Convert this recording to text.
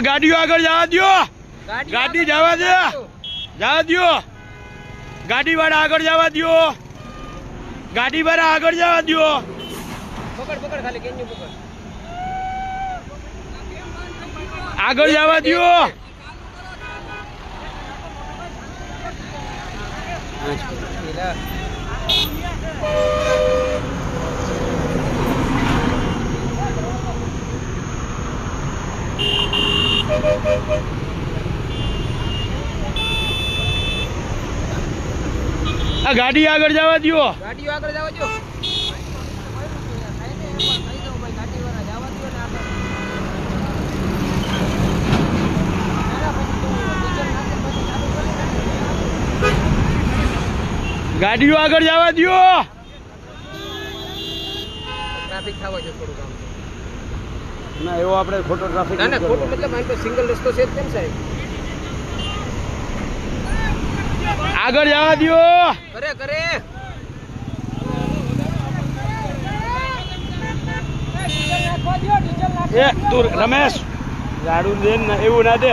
ગાડીઓ આગળ જવા દો, ગાડી જવા દે, જવા દો, ગાડી વાળા આગળ જવા દો, ગાડી વાળા આગળ જવા દો. પકડ પકડ ખાલી કેન્યુ પકડ, આગળ જવા દો. આ ગાડી આગળ જવા દો, ગાડીઓ આગળ જવા દો. ગાડીઓ આગળ જવા દો. ટ્રાફિક થવા જો થોડું કામ. ના એવો આપણે ખોટો ટ્રાફિક ના ના ખોટું મતલબ અહીં તો સિંગલ રસ્તો છે કેમ સાહેબ? આગળ જવા દો. કરે કરે એ તું રમેશ ગાડું દે ને એવું ના દે.